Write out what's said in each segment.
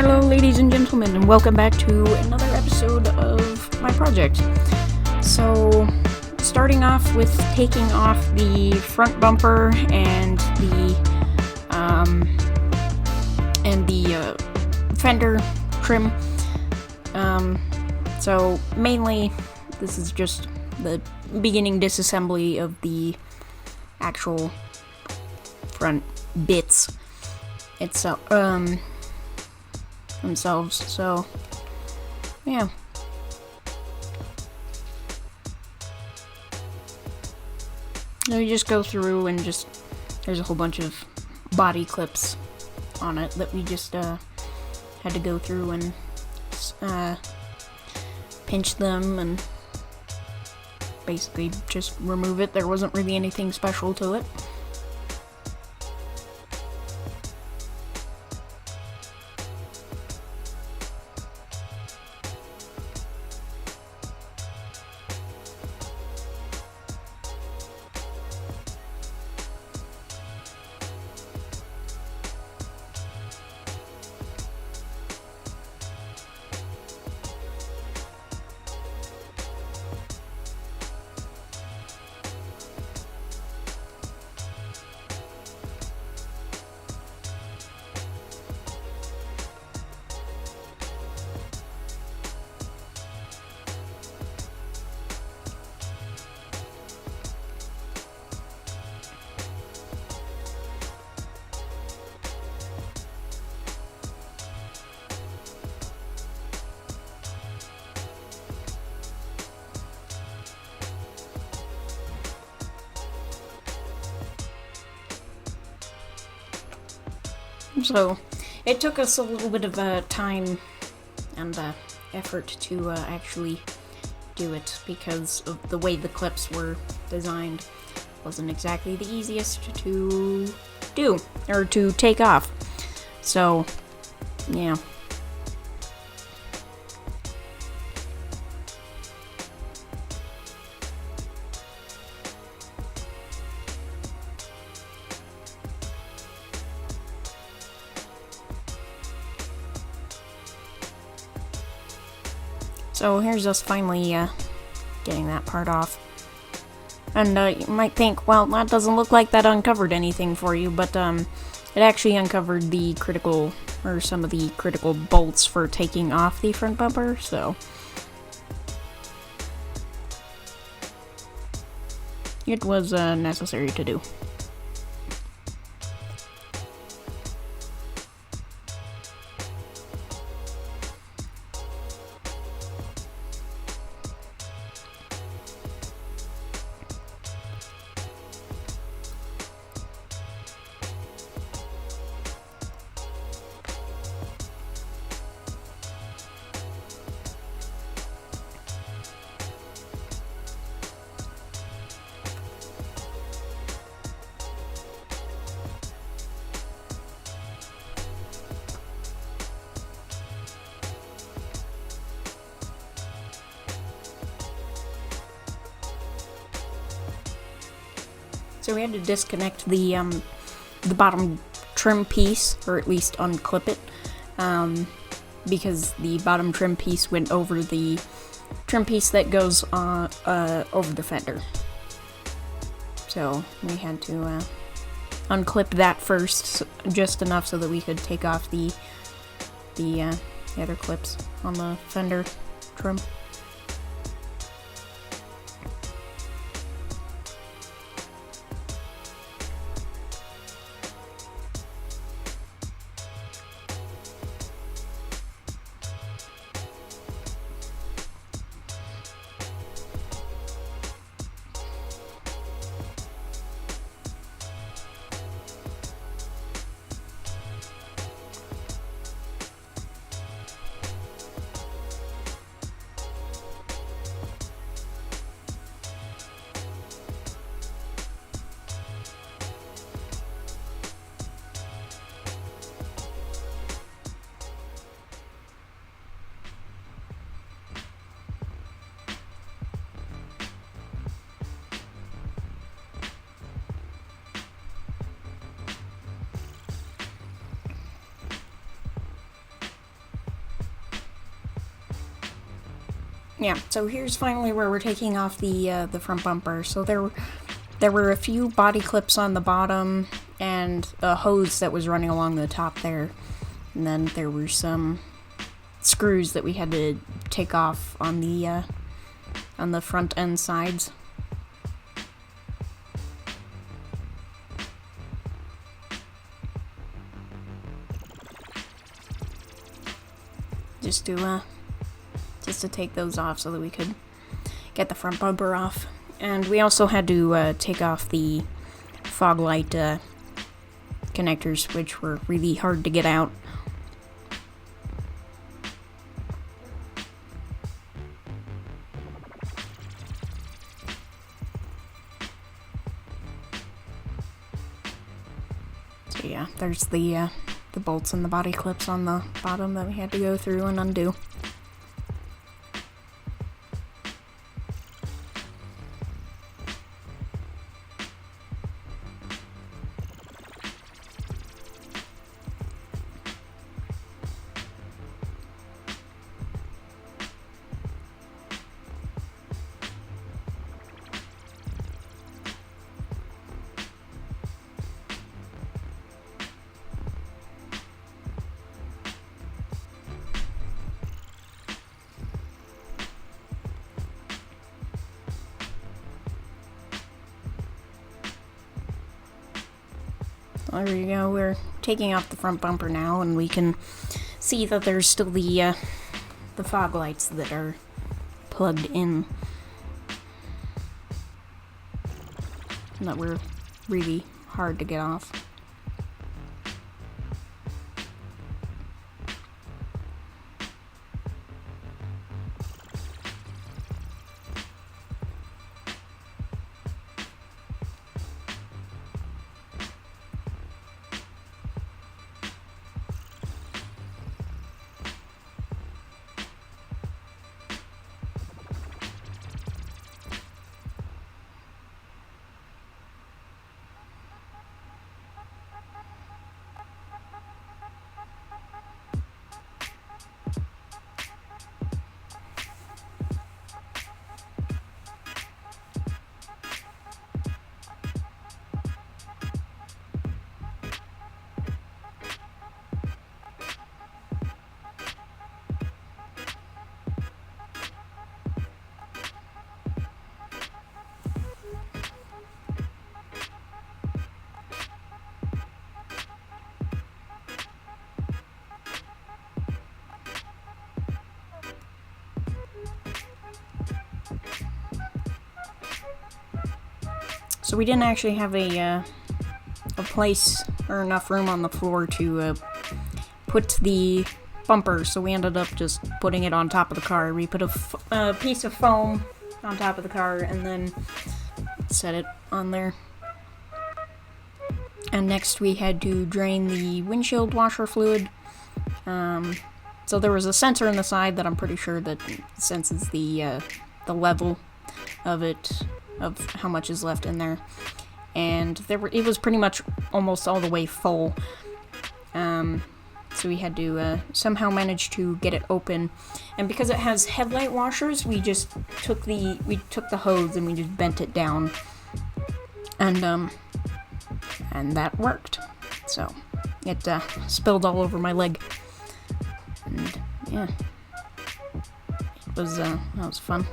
Hello ladies and gentlemen, and welcome back to another episode of my project. So, starting off with taking off the front bumper and the fender trim. So mainly this is just the beginning disassembly of the actual front bits themselves, so yeah. So you just go through and there's a whole bunch of body clips on it that we just had to go through and pinch them and basically just remove it. There wasn't really anything special to it. So, it took us a little bit of time and effort to actually do it because of the way the clips were designed. Wasn't exactly the easiest to do, or to take off. So, yeah. So here's us finally getting that part off. And you might think, well, that doesn't look like that uncovered anything for you, but it actually uncovered the critical, or some of the critical bolts for taking off the front bumper, so it was necessary to do. So we had to disconnect the bottom trim piece, or at least unclip it, because the bottom trim piece went over the trim piece that goes over the fender. So we had to unclip that first, just enough so that we could take off the other clips on the fender trim. yeah, so here's finally where we're taking off the front bumper. So there were a few body clips on the bottom and a hose that was running along the top there. And then there were some screws that we had to take off on the front end sides. Just to take those off so that we could get the front bumper off. And we also had to take off the fog light connectors, which were really hard to get out. So yeah, there's the bolts and the body clips on the bottom that we had to go through and undo. There you go, we're taking off the front bumper now, and we can see that there's still the fog lights that are plugged in. And that were really hard to get off. So we didn't actually have a place or enough room on the floor to put the bumper, so we ended up just putting it on top of the car. We put a piece of foam on top of the car and then set it on there. And next we had to drain the windshield washer fluid. So there was a sensor in the side that I'm pretty sure that senses the level of it, of how much is left in there. And it was pretty much almost all the way full. So we had to somehow manage to get it open. And because it has headlight washers, we just took the hose and we just bent it down. And that worked. So it spilled all over my leg. And yeah, that was fun.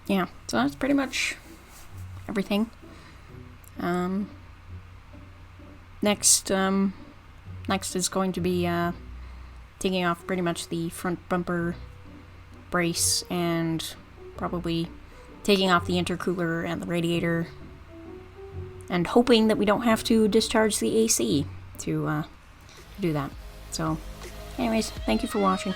Yeah, so that's pretty much everything. Next is going to be taking off pretty much the front bumper brace and probably taking off the intercooler and the radiator and hoping that we don't have to discharge the AC to do that. So, anyways, thank you for watching.